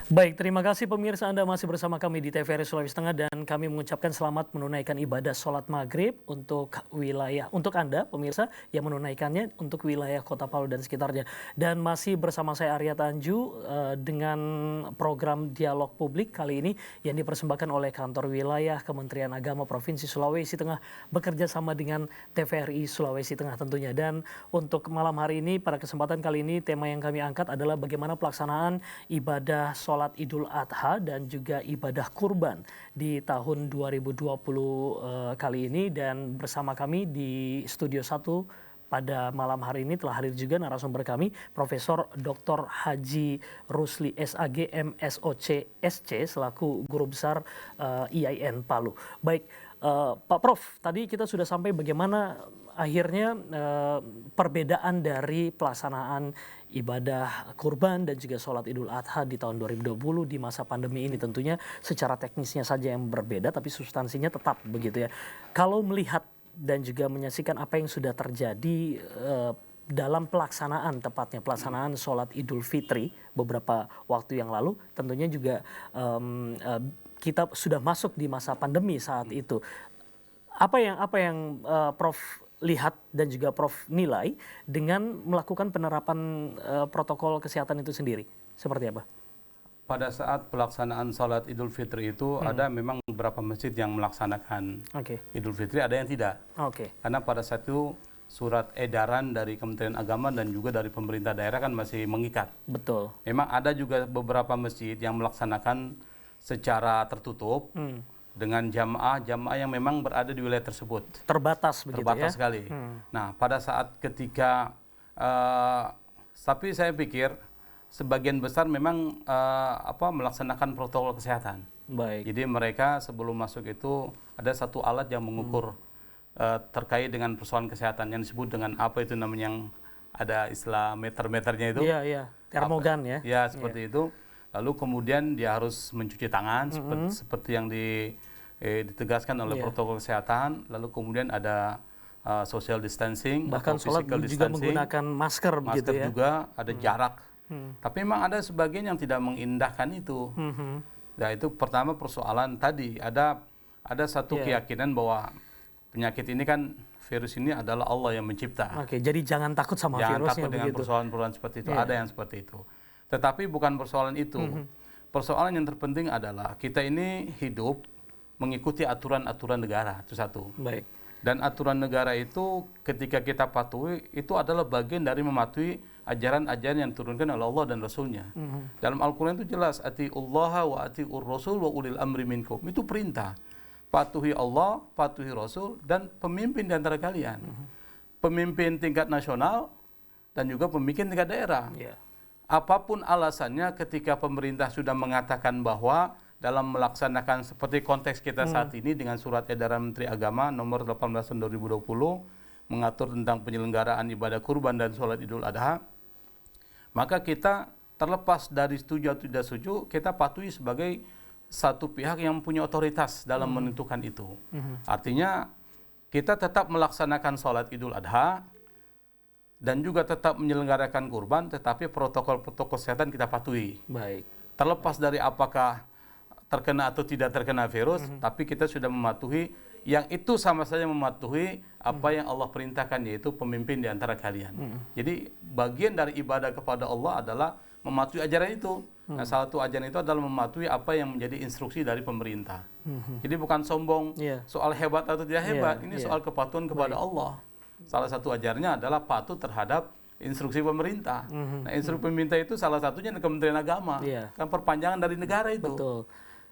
Baik, terima kasih pemirsa, Anda masih bersama kami di TVRI Sulawesi Tengah dan kami mengucapkan selamat menunaikan ibadah sholat maghrib untuk Anda pemirsa yang menunaikannya untuk wilayah Kota Palu dan sekitarnya. Dan masih bersama saya Arya Tanju dengan program Dialog Publik kali ini yang dipersembahkan oleh Kantor Wilayah Kementerian Agama Provinsi Sulawesi Tengah bekerja sama dengan TVRI Sulawesi Tengah tentunya. Dan untuk malam hari ini, pada kesempatan kali ini tema yang kami angkat adalah bagaimana pelaksanaan ibadah sholat Idul Adha dan juga ibadah kurban di tahun 2020 kali ini. Dan bersama kami di Studio 1 pada malam hari ini telah hadir juga narasumber kami, Profesor Dr. Haji Rusli SAG MSOC SC selaku Guru Besar IAIN Palu. Baik, Pak Prof, tadi kita sudah sampai bagaimana akhirnya perbedaan dari pelaksanaan ibadah kurban dan juga sholat Idul Adha di tahun 2020 di masa pandemi ini. Tentunya secara teknisnya saja yang berbeda, tapi substansinya tetap begitu ya. Kalau melihat dan juga menyaksikan apa yang sudah terjadi dalam pelaksanaan, tepatnya pelaksanaan sholat Idul Fitri beberapa waktu yang lalu, tentunya juga kita sudah masuk di masa pandemi saat itu. Apa yang Prof lihat dan juga Prof nilai dengan melakukan penerapan protokol kesehatan itu sendiri? Seperti apa? Pada saat pelaksanaan sholat Idul Fitri itu ada memang beberapa masjid yang melaksanakan Idul Fitri, ada yang tidak. Karena pada saat itu surat edaran dari Kementerian Agama dan juga dari pemerintah daerah kan masih mengikat. Betul. Memang ada juga beberapa masjid yang melaksanakan secara tertutup dengan jamaah yang memang berada di wilayah tersebut. Terbatas begitu ya? Terbatas sekali. Nah, pada saat ketika, tapi saya pikir sebagian besar memang melaksanakan protokol kesehatan. Baik. Jadi mereka sebelum masuk itu ada satu alat yang mengukur terkait dengan persoalan kesehatan yang disebut dengan apa itu namanya, yang ada istilah meter-meternya itu. Iya. Termogan ya? Ya, seperti itu. Lalu kemudian dia harus mencuci tangan seperti yang ditegaskan oleh protokol kesehatan. Lalu kemudian ada social distancing, bahkan sholat juga menggunakan masker begitu ya? Juga ada jarak. Tapi memang ada sebagian yang tidak mengindahkan itu. Nah, itu pertama persoalan tadi ada satu keyakinan bahwa penyakit ini kan, virus ini adalah Allah yang mencipta. Jadi jangan takut sama virusnya. Jangan takut dengan persoalan-persoalan seperti itu. Ada yang seperti itu. Tetapi bukan persoalan itu. Persoalan yang terpenting adalah kita ini hidup mengikuti aturan-aturan negara, itu satu. Baik. Dan aturan negara itu ketika kita patuhi, itu adalah bagian dari mematuhi ajaran-ajaran yang diturunkan oleh Allah dan Rasulnya. Dalam Al-Quran itu jelas, atiullaha wa atiur rasul wa ulil amri minkum. Itu perintah. Patuhi Allah, patuhi Rasul, dan pemimpin di antara kalian. Pemimpin tingkat nasional dan juga pemimpin tingkat daerah. Apapun alasannya, ketika pemerintah sudah mengatakan bahwa dalam melaksanakan seperti konteks kita saat ini dengan surat edaran Menteri Agama nomor 18 tahun 2020 mengatur tentang penyelenggaraan ibadah kurban dan sholat Idul Adha, maka kita terlepas dari setuju atau tidak setuju, kita patuhi sebagai satu pihak yang punya otoritas dalam menentukan itu. Artinya kita tetap melaksanakan sholat Idul Adha dan juga tetap menyelenggarakan kurban, tetapi protokol-protokol kesehatan kita patuhi. Baik. Terlepas dari apakah terkena atau tidak terkena virus, tapi kita sudah mematuhi, yang itu sama saja mematuhi apa yang Allah perintahkan, yaitu pemimpin di antara kalian. Jadi bagian dari ibadah kepada Allah adalah mematuhi ajaran itu. Nah, salah satu ajaran itu adalah mematuhi apa yang menjadi instruksi dari pemerintah. Jadi bukan sombong soal hebat atau tidak hebat, ini soal kepatuhan kepada Allah. Salah satu ajarannya adalah patuh terhadap instruksi pemerintah. Nah, instruksi pemerintah itu salah satunya Kementerian Agama. Kan perpanjangan dari negara itu. Betul.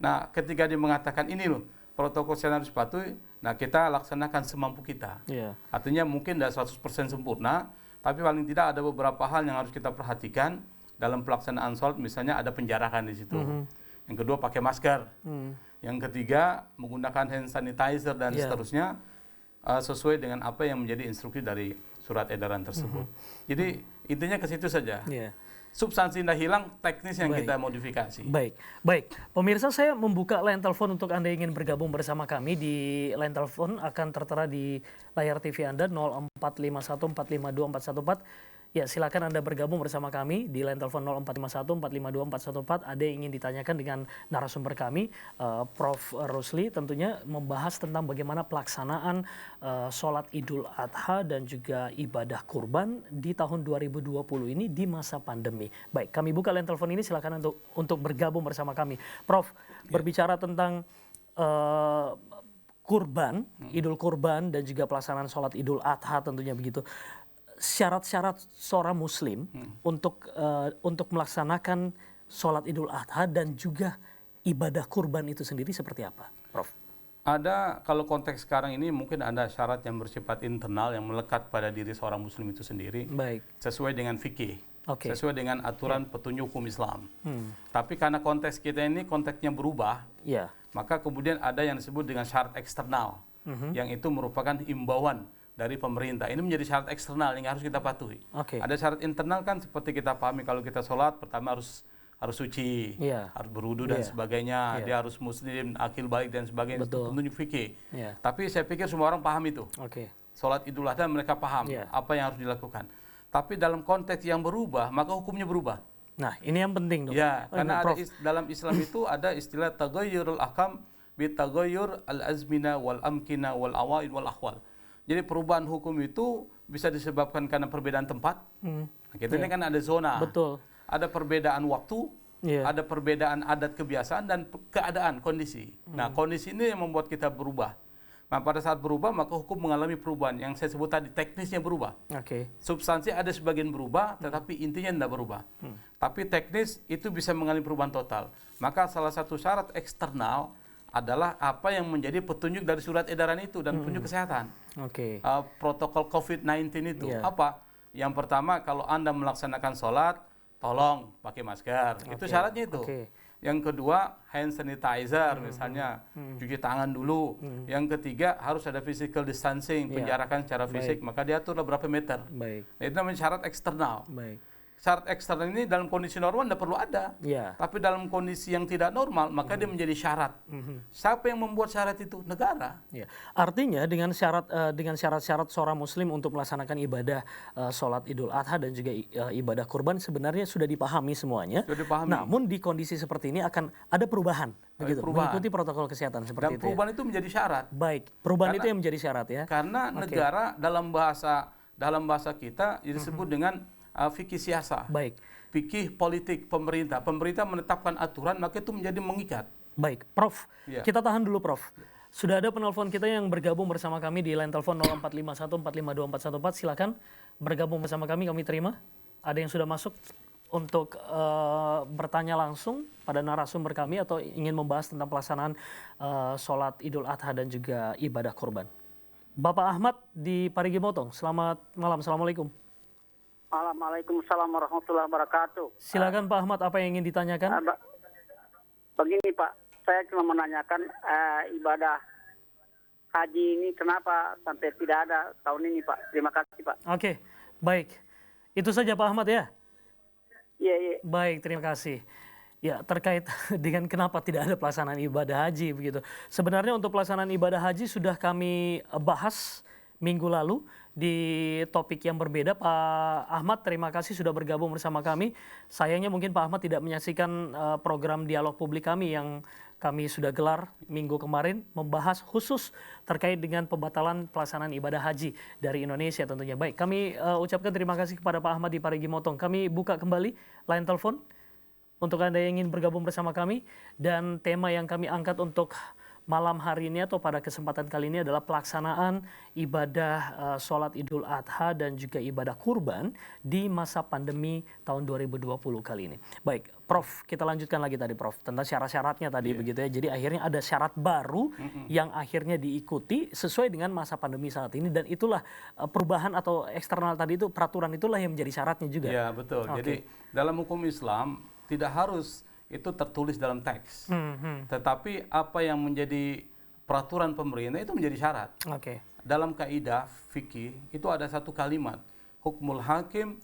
Nah, ketika dia mengatakan ini loh, protokol kesehatan harus dipatuhi, nah kita laksanakan semampu kita. Artinya mungkin tidak 100% sempurna, tapi paling tidak ada beberapa hal yang harus kita perhatikan dalam pelaksanaan sholat. Misalnya ada penjarakan di situ. Yang kedua pakai masker. Yang ketiga menggunakan hand sanitizer dan seterusnya, sesuai dengan apa yang menjadi instruksi dari surat edaran tersebut. Jadi intinya ke situ saja. Substansi tidak hilang, teknis yang kita modifikasi. Baik. Pemirsa, saya membuka line telepon untuk Anda yang ingin bergabung bersama kami. Di line telepon akan tertera di layar TV Anda 0451452414 Ya, silakan Anda bergabung bersama kami di line telepon 0451 452 414. Ada yang ingin ditanyakan dengan narasumber kami, Prof. Rusli, tentunya membahas tentang bagaimana pelaksanaan sholat Idul Adha dan juga ibadah kurban di tahun 2020 ini di masa pandemi. Baik, kami buka line telepon ini, silakan untuk bergabung bersama kami. Prof, berbicara tentang kurban, Idul Kurban dan juga pelaksanaan sholat Idul Adha tentunya begitu. Syarat-syarat seorang Muslim untuk melaksanakan sholat Idul Adha dan juga ibadah kurban itu sendiri seperti apa, Prof? Ada, kalau konteks sekarang ini mungkin ada syarat yang bersifat internal yang melekat pada diri seorang Muslim itu sendiri. Baik. Sesuai dengan fikih, Okay. sesuai dengan aturan petunjuk hukum Islam. Tapi karena konteks kita ini konteksnya berubah, Ya. maka kemudian ada yang disebut dengan syarat eksternal, yang itu merupakan imbauan dari pemerintah. Ini menjadi syarat eksternal yang harus kita patuhi. Oke. Ada syarat internal kan seperti kita pahami kalau kita sholat, pertama harus suci, Iya. harus berwudu dan Iya. sebagainya, Iya. dia harus muslim, akil balik dan sebagainya, itu Betul. petunjuk fikih. Iya. Tapi saya pikir semua orang paham itu. Oke. Sholat Idul Adha mereka paham Iya. apa yang harus dilakukan. Tapi dalam konteks yang berubah, maka hukumnya berubah. Nah, ini yang penting dong. Ya, karena ada Prof. dalam Islam itu ada istilah taghayyurul ahkam bi taghayyur al-azmina wal amkina wal awaid wal ahwal. Jadi perubahan hukum itu bisa disebabkan karena perbedaan tempat. Nah, kita ini kan ada zona. Betul. Ada perbedaan waktu, Iya. ada perbedaan adat kebiasaan dan keadaan kondisi. Nah, kondisi ini yang membuat kita berubah. Nah, pada saat berubah maka hukum mengalami perubahan yang saya sebut tadi, teknisnya berubah. Oke. Substansi ada sebagian berubah, tetapi intinya tidak berubah. Tapi teknis itu bisa mengalami perubahan total. Maka salah satu syarat eksternal adalah apa yang menjadi petunjuk dari surat edaran itu dan petunjuk kesehatan. Oke. Protokol COVID-19 itu Iya. apa? Yang pertama, kalau Anda melaksanakan sholat, tolong pakai masker. Itu Oke. syaratnya itu. Oke. Yang kedua, hand sanitizer misalnya, cuci tangan dulu. Yang ketiga, harus ada physical distancing, Iya. penjarakan secara fisik, maka diaturlah berapa meter. Baik. Nah, itu namanya syarat eksternal. Baik. Syarat eksternal ini dalam kondisi normal tidak perlu ada. Ya. Tapi dalam kondisi yang tidak normal, maka dia menjadi syarat. Siapa yang membuat syarat itu? Negara. Ya, artinya dengan syarat-syarat seorang Muslim untuk melaksanakan ibadah sholat Idul Adha dan juga ibadah kurban sebenarnya sudah dipahami semuanya. Sudah dipahami. Namun di kondisi seperti ini akan ada perubahan, begitu, perubahan. mengikuti protokol kesehatan Dan seperti itu. perubahan itu menjadi syarat. Baik, perubahan Karena- itu yang menjadi syarat ya. Karena negara dalam bahasa kita disebut dengan fikih siasa. Baik, Fikih politik pemerintah. Pemerintah menetapkan aturan, maka itu menjadi mengikat. baik, Prof. Ya. Kita tahan dulu, Prof. Sudah ada penelpon kita yang bergabung bersama kami di line telepon 0451 452 414. Silakan bergabung bersama kami terima. Ada yang sudah masuk untuk bertanya langsung pada narasumber kami atau ingin membahas tentang pelaksanaan sholat Idul Adha dan juga ibadah kurban. Bapak Ahmad di Parigi Motong, selamat malam, Assalamualaikum. Waalaikumsalam warahmatullahi wabarakatuh. Silakan Pak Ahmad, apa yang ingin ditanyakan? Begini Pak, saya cuma menanyakan ibadah haji ini kenapa sampai tidak ada tahun ini Pak? Terima kasih Pak. Oke, baik. Itu saja Pak Ahmad ya? Iya, iya. Baik, terima kasih. Ya, terkait dengan kenapa tidak ada pelaksanaan ibadah haji begitu. Sebenarnya untuk pelaksanaan ibadah haji sudah kami bahas minggu lalu di topik yang berbeda. Pak Ahmad, terima kasih sudah bergabung bersama kami. Sayangnya mungkin Pak Ahmad tidak menyaksikan program dialog publik kami yang kami sudah gelar minggu kemarin, membahas khusus terkait dengan pembatalan pelaksanaan ibadah haji dari Indonesia tentunya. Baik, kami ucapkan terima kasih kepada Pak Ahmad di Parigi Motong. Kami buka kembali line telepon untuk Anda yang ingin bergabung bersama kami, dan tema yang kami angkat untuk malam hari ini atau pada kesempatan kali ini adalah pelaksanaan ibadah sholat Idul Adha dan juga ibadah kurban di masa pandemi tahun 2020 kali ini. Baik, Prof, kita lanjutkan lagi tadi Prof, tentang syarat-syaratnya tadi begitu ya. Jadi akhirnya ada syarat baru yang akhirnya diikuti sesuai dengan masa pandemi saat ini, dan itulah perubahan atau eksternal tadi itu, peraturan itulah yang menjadi syaratnya juga. Ya, betul. Oke. Jadi dalam hukum Islam tidak harus itu tertulis dalam teks. Tetapi apa yang menjadi peraturan pemerintah itu menjadi syarat. Oke. Dalam kaidah fikih itu ada satu kalimat, hukmul hakim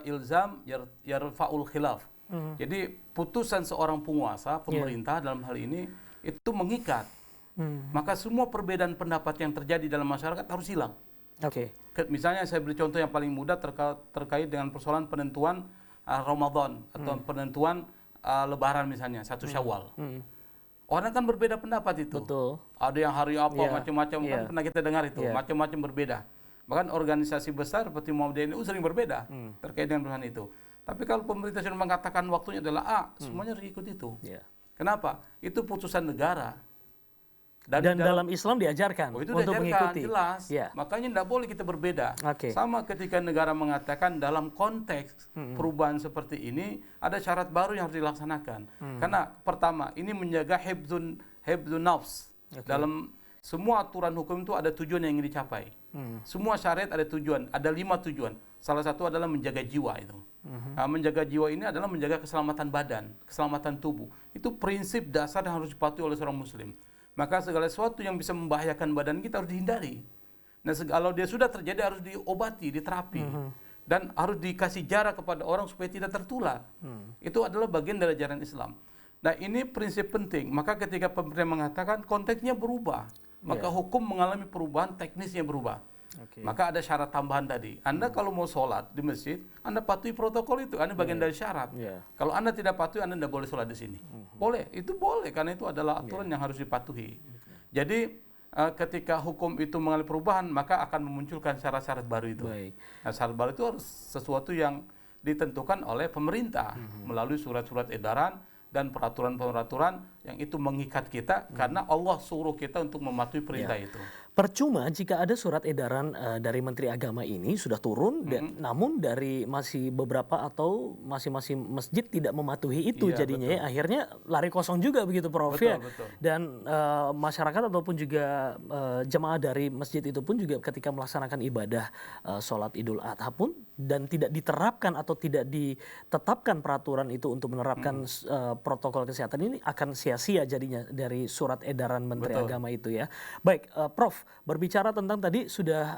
ilzam yarfa'ul khilaf. Jadi putusan seorang penguasa, pemerintah dalam hal ini itu mengikat. Maka semua perbedaan pendapat yang terjadi dalam masyarakat harus hilang. Oke. Misalnya saya beri contoh yang paling mudah terkait dengan persoalan penentuan Ramadan atau penentuan Lebaran misalnya 1 Syawal. Orang kan berbeda pendapat itu. Betul. Ada yang hari apa Iya. macam-macam kan Iya. pernah kita dengar itu, Iya. macam-macam berbeda. Bahkan organisasi besar seperti Muhammadiyah NU sering berbeda terkait dengan perubahan itu. Tapi kalau pemerintah sudah mengatakan waktunya adalah A, semuanya harus ikut itu. Iya. Kenapa? Itu putusan negara. Dan dalam Islam diajarkan itu untuk diajarkan, mengikuti. jelas. Ya. Makanya tidak boleh kita berbeda. Oke. Sama ketika negara mengatakan dalam konteks perubahan seperti ini ada syarat baru yang harus dilaksanakan. Karena pertama, ini menjaga hibdun nafs. Dalam semua aturan hukum itu ada tujuan yang ingin dicapai. Semua syariat ada tujuan, ada 5 tujuan. Salah satu adalah menjaga jiwa itu. Nah, menjaga jiwa ini adalah menjaga keselamatan badan, keselamatan tubuh. Itu prinsip dasar yang harus dipatuhi oleh seorang muslim. Maka segala sesuatu yang bisa membahayakan badan kita harus dihindari. Nah, kalau dia sudah terjadi harus diobati, diterapi. Dan harus dikasih jarak kepada orang supaya tidak tertular. Itu adalah bagian dari ajaran Islam. Nah, ini prinsip penting. Maka ketika pemerintah mengatakan konteksnya berubah, maka hukum mengalami perubahan, teknisnya berubah. Oke. Maka ada syarat tambahan tadi. Anda kalau mau sholat di masjid, Anda patuhi protokol itu. Anda bagian dari syarat. Iya. Kalau Anda tidak patuhi, Anda tidak boleh sholat di sini. Boleh, itu boleh karena itu adalah aturan yang harus dipatuhi. Jadi ketika hukum itu mengalami perubahan, maka akan memunculkan syarat-syarat baru itu. Baik. Nah, syarat baru itu harus sesuatu yang ditentukan oleh pemerintah melalui surat-surat edaran dan peraturan-peraturan yang itu mengikat kita karena Allah suruh kita untuk mematuhi perintah itu. Percuma jika ada surat edaran dari Menteri Agama ini sudah turun, namun dari masih beberapa atau masing-masing masjid tidak mematuhi itu, Iya, jadinya ya, akhirnya lari kosong juga begitu Prof. Ya. Betul. Dan masyarakat ataupun juga jemaah dari masjid itu pun juga ketika melaksanakan ibadah sholat Idul Adha pun dan tidak diterapkan atau tidak ditetapkan peraturan itu untuk menerapkan protokol kesehatan ini akan sia-sia jadinya dari surat edaran Menteri Agama itu ya. Baik, Prof. Berbicara tentang tadi sudah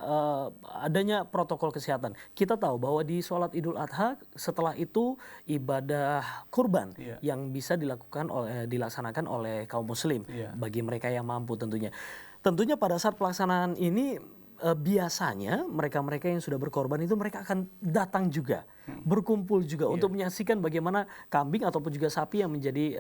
adanya protokol kesehatan. Kita tahu bahwa di sholat Idul Adha setelah itu ibadah kurban yang bisa dilaksanakan oleh kaum muslim bagi mereka yang mampu tentunya. Tentunya pada saat pelaksanaan ini biasanya mereka-mereka yang sudah berkorban itu mereka akan datang juga, berkumpul juga untuk menyaksikan bagaimana kambing ataupun juga sapi yang menjadi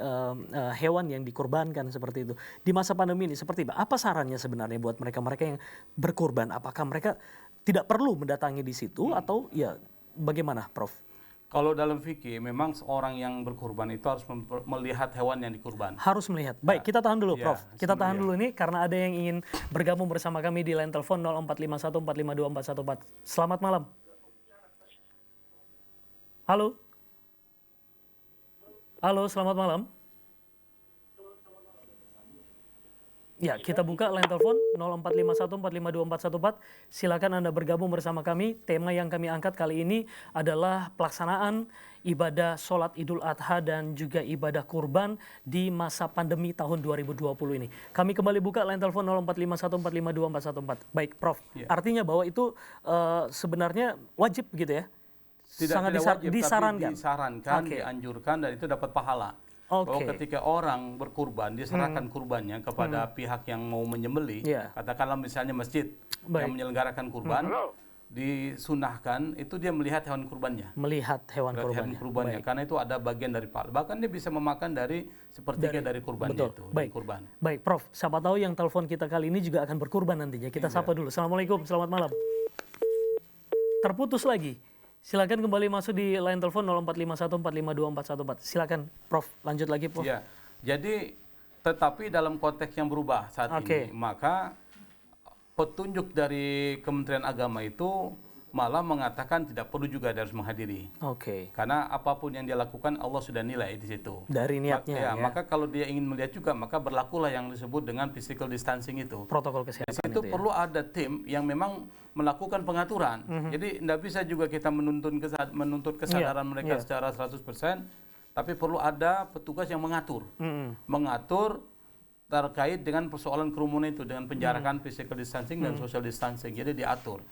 hewan yang dikorbankan seperti itu. Di masa pandemi ini seperti apa sarannya sebenarnya buat mereka-mereka yang berkorban? Apakah mereka tidak perlu mendatangi di situ atau ya bagaimana, Prof? Kalau dalam fikih memang seorang yang berkurban itu harus melihat hewan yang dikurban. Harus melihat. Baik, kita tahan dulu, Prof. Kita tahan iya. dulu ini karena ada yang ingin bergabung bersama kami di line telepon 0451452414. Selamat malam. Halo. Halo, selamat malam. Ya, kita buka line telepon 0451452414. Silakan Anda bergabung bersama kami. Tema yang kami angkat kali ini adalah pelaksanaan ibadah sholat Idul Adha dan juga ibadah kurban di masa pandemi tahun 2020 ini. Kami kembali buka line telepon 0451452414. Baik, Prof. Artinya bahwa itu sebenarnya wajib begitu ya? Tidak wajib, disarankan. tapi disarankan, dianjurkan dan itu dapat pahala. Bahwa ketika orang berkurban, diserahkan kurbannya kepada pihak yang mau menyembelih, katakanlah misalnya masjid yang menyelenggarakan kurban, disunahkan itu dia melihat hewan kurbannya. Melihat hewan kurbannya. Karena itu ada bagian dari pahala. Bahkan dia bisa memakan dari sepertiga dari kurbannya itu. Baik. Kurban. Baik, Prof. Siapa tahu yang telepon kita kali ini juga akan berkurban nantinya. Kita sapa dulu. Assalamualaikum, selamat malam. Terputus lagi. Silakan kembali masuk di line telepon 0451452414. Silakan, Prof. Lanjut lagi, Prof. Ya, jadi tetapi dalam konteks yang berubah saat ini, maka petunjuk dari Kementerian Agama itu malah mengatakan tidak perlu juga dia harus menghadiri. Karena apapun yang dia lakukan Allah sudah nilai di situ. Dari niatnya. Maka kalau dia ingin melihat juga maka berlakulah yang disebut dengan physical distancing itu. Protokol kesehatan. Di situ perlu ada tim yang memang melakukan pengaturan. Jadi tidak bisa juga kita menuntut kesadaran mereka secara 100%, tapi perlu ada petugas yang mengatur. Mengatur terkait dengan persoalan kerumunan itu dengan penjarakan physical distancing dan social distancing. Jadi diatur.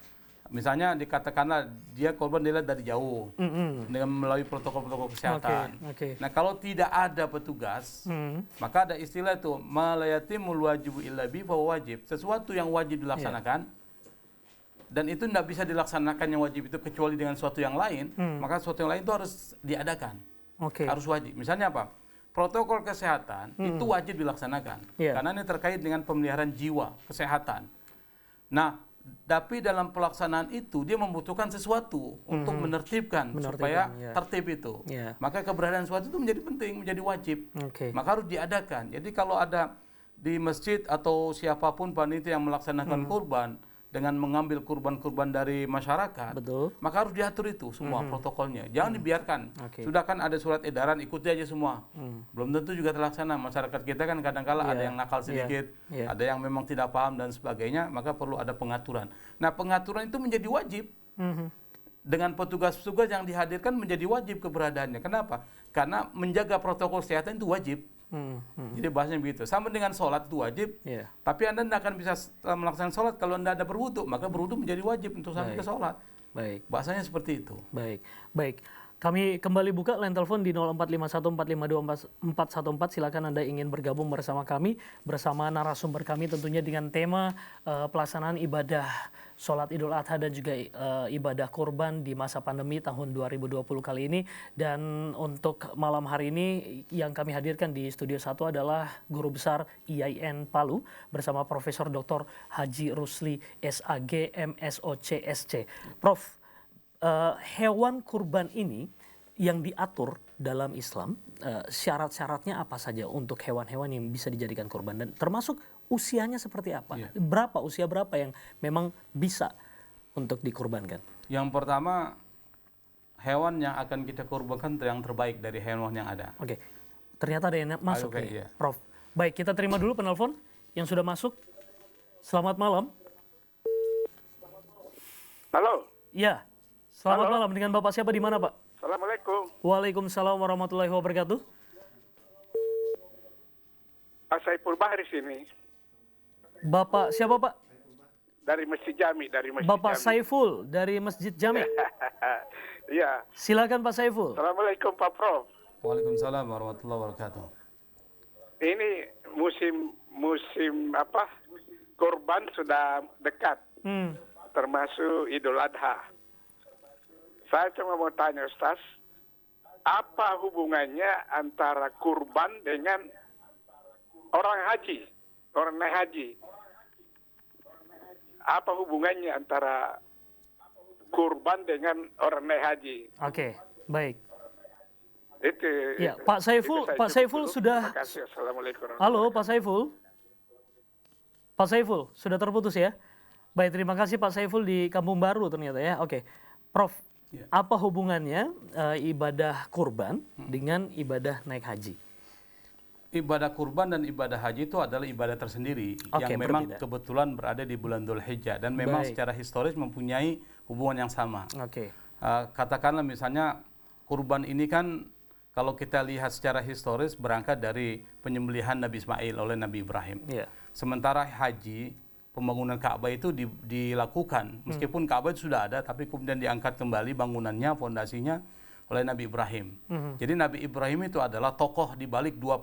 Misalnya dikatakanlah dia korban dilihat dari jauh dengan melalui protokol-protokol kesehatan. Nah kalau tidak ada petugas, maka ada istilah itu malayatimul wajibu illa bi fa wajib. Sesuatu yang wajib dilaksanakan dan itu tidak bisa dilaksanakan yang wajib itu kecuali dengan suatu yang lain, maka suatu yang lain itu harus diadakan. Oke. Harus wajib. Misalnya apa? Protokol kesehatan itu wajib dilaksanakan. Iya. Karena ini terkait dengan pemeliharaan jiwa, kesehatan. Nah, tapi dalam pelaksanaan itu dia membutuhkan sesuatu untuk menertibkan supaya ya. tertib itu. Ya. Maka keberadaan sesuatu itu menjadi penting, menjadi wajib. Oke. Maka harus diadakan. Jadi kalau ada di masjid atau siapapun panitia yang melaksanakan kurban dengan mengambil kurban-kurban dari masyarakat, Betul. maka harus diatur itu semua protokolnya. Jangan dibiarkan. Oke. Sudah kan ada surat edaran, ikuti aja semua. Belum tentu juga terlaksana. Masyarakat kita kan kadang-kala ada yang nakal sedikit, ada yang memang tidak paham dan sebagainya, maka perlu ada pengaturan. Nah, pengaturan itu menjadi wajib. Dengan petugas-petugas yang dihadirkan menjadi wajib keberadaannya. Kenapa? Karena menjaga protokol kesehatan itu wajib. Jadi bahasanya begitu. Sama dengan sholat itu wajib, tapi Anda tidak akan bisa melaksanakan sholat kalau Anda ada berwudu, maka berwudu menjadi wajib untuk sampai ke sholat. Baik. Bahasanya seperti itu. Baik. Baik. Kami kembali buka line telepon di 0451452414. Silakan Anda ingin bergabung bersama kami, bersama narasumber kami tentunya dengan tema pelaksanaan ibadah sholat Idul Adha dan juga ibadah kurban di masa pandemi tahun 2020 kali ini. Dan untuk malam hari ini yang kami hadirkan di Studio 1 adalah Guru Besar IAIN Palu bersama Profesor Dr. Haji Rusli SAG MSOC SC. Prof, hewan kurban ini yang diatur dalam Islam, syarat-syaratnya apa saja untuk hewan-hewan yang bisa dijadikan kurban, dan termasuk usianya seperti apa? Usia berapa yang memang bisa untuk dikurbankan? Yang pertama, hewan yang akan kita kurbankan yang terbaik dari hewan yang ada. Oke, ternyata ada yang masuk Oke, nih, iya. Prof. Baik, kita terima dulu penelpon yang sudah masuk. Selamat malam. Halo. Ya, selamat Halo. malam. Dengan Bapak siapa, di mana Pak? Assalamualaikum. Waalaikumsalam warahmatullahi wabarakatuh. Pak Saiful Bahri sini. Bapak siapa Pak? Dari Masjid Jami. Bapak Saiful dari Masjid Jami. Iya. Silakan Pak Saiful. Assalamualaikum Pak Prof. Waalaikumsalam warahmatullahi wabarakatuh. Ini musim apa? Kurban sudah dekat. Termasuk Idul Adha. Saya cuma mau tanya Ustaz, apa hubungannya antara kurban dengan orang haji, orang naik haji? Apa hubungannya antara kurban dengan orang naik haji? Oke, baik. Itu. Ya, Pak Saiful, itu saya Pak cukup Saiful dulu. sudah. Terima kasih. Assalamualaikum. Halo, Pak Saiful. Pak Saiful sudah terputus ya. Baik, terima kasih Pak Saiful di Kampung Baru ternyata ya. Oke, Prof, apa hubungannya ibadah kurban dengan ibadah naik haji? Ibadah kurban dan ibadah haji itu adalah ibadah tersendiri yang memang berbeda. kebetulan berada di bulan Dzulhijjah dan memang Baik. secara historis mempunyai hubungan yang sama. Oke. Katakanlah misalnya kurban ini kan kalau kita lihat secara historis berangkat dari penyembelihan Nabi Ismail oleh Nabi Ibrahim. Iya. Sementara haji, pembangunan Ka'bah itu dilakukan. Meskipun Ka'bah itu sudah ada, tapi kemudian diangkat kembali bangunannya, fondasinya oleh Nabi Ibrahim. Jadi Nabi Ibrahim itu adalah tokoh di balik dua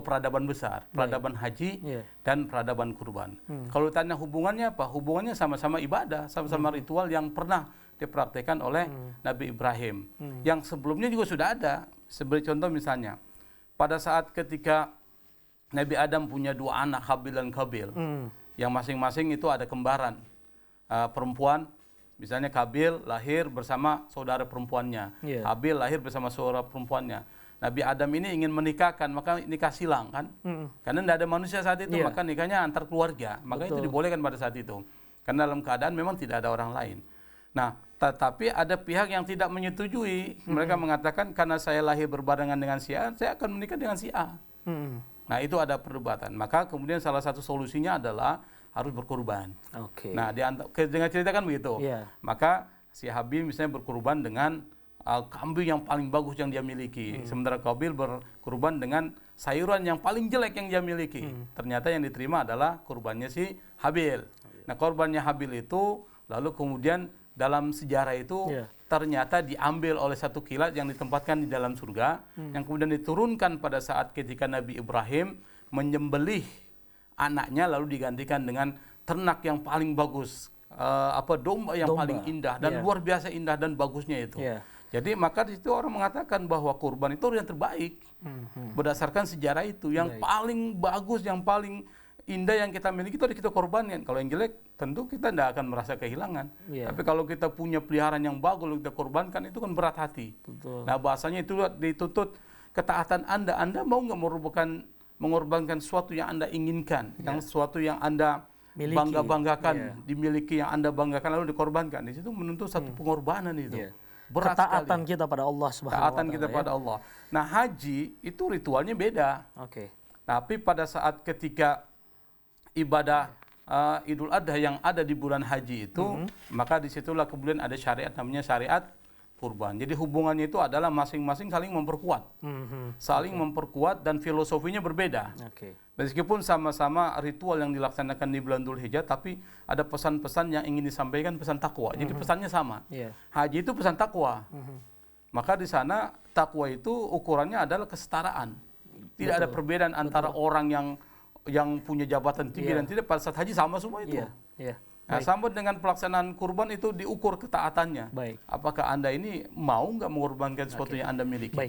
peradaban besar, peradaban haji dan peradaban kurban. Kalau tanya hubungannya apa? Hubungannya sama-sama ibadah, sama-sama ritual yang pernah dipraktikkan oleh Nabi Ibrahim. Yang sebelumnya juga sudah ada. Sebagai contoh misalnya, pada saat ketika Nabi Adam punya dua anak, Habil dan Qabil, yang masing-masing itu ada kembaran perempuan. Misalnya Qabil lahir bersama saudara perempuannya, Habil lahir bersama saudara perempuannya. Nabi Adam ini ingin menikahkan, maka nikah silang kan, karena tidak ada manusia saat itu, maka nikahnya antar keluarga, maka itu dibolehkan pada saat itu, karena dalam keadaan memang tidak ada orang lain. Nah, tetapi ada pihak yang tidak menyetujui, mereka mengatakan karena saya lahir berbarengan dengan si A, saya akan menikah dengan si A. Nah, itu ada perdebatan. Maka kemudian salah satu solusinya adalah harus berkurban. Oke. Nah, dengan cerita kan begitu. Maka si Habil misalnya berkurban dengan kambing yang paling bagus yang dia miliki. Sementara Qabil berkurban dengan sayuran yang paling jelek yang dia miliki. Ternyata yang diterima adalah kurbannya si Habil. Nah, kurbannya Habil itu lalu kemudian dalam sejarah itu ternyata diambil oleh satu kilat yang ditempatkan di dalam surga, yang kemudian diturunkan pada saat ketika Nabi Ibrahim menyembelih anaknya lalu digantikan dengan ternak yang paling bagus, domba yang paling indah dan luar biasa indah dan bagusnya itu. Jadi maka di situ orang mengatakan bahwa kurban itu yang terbaik berdasarkan sejarah itu, yang paling bagus, yang paling indah yang kita miliki itu kita korbankan. Kalau yang jelek tentu kita tidak akan merasa kehilangan. Tapi kalau kita punya peliharaan yang bagus kita korbankan, itu kan berat hati. Nah bahasanya itu dituntut ketaatan Anda. Anda mau nggak mengorbankan sesuatu yang Anda inginkan, yang sesuatu yang Anda banggakan, dimiliki, yang Anda banggakan lalu dikorbankan. Di situ menuntut satu pengorbanan itu. Berat ketaatan sekali. kita pada Allah Subhanahu wa taala. Ketaatan kita pada Allah. Nah, haji itu ritualnya beda. Tapi pada saat ketika ibadah Idul Adha yang ada di bulan haji itu, maka disitulah kemudian ada syariat namanya syariat kurban. Jadi hubungannya itu adalah masing-masing saling memperkuat. Saling memperkuat dan filosofinya berbeda. Meskipun sama-sama ritual yang dilaksanakan di bulan Dzulhijjah, tapi ada pesan-pesan yang ingin disampaikan, pesan takwa. Jadi pesannya sama. Haji itu pesan takwa. Maka di sana takwa itu ukurannya adalah kesetaraan. Tidak ada perbedaan antara orang yang punya jabatan tinggi dan tidak. Pada saat haji sama semua itu. Nah, sama dengan pelaksanaan kurban itu diukur ketaatannya. Apakah Anda ini mau nggak mengorbankan sesuatu yang Anda miliki?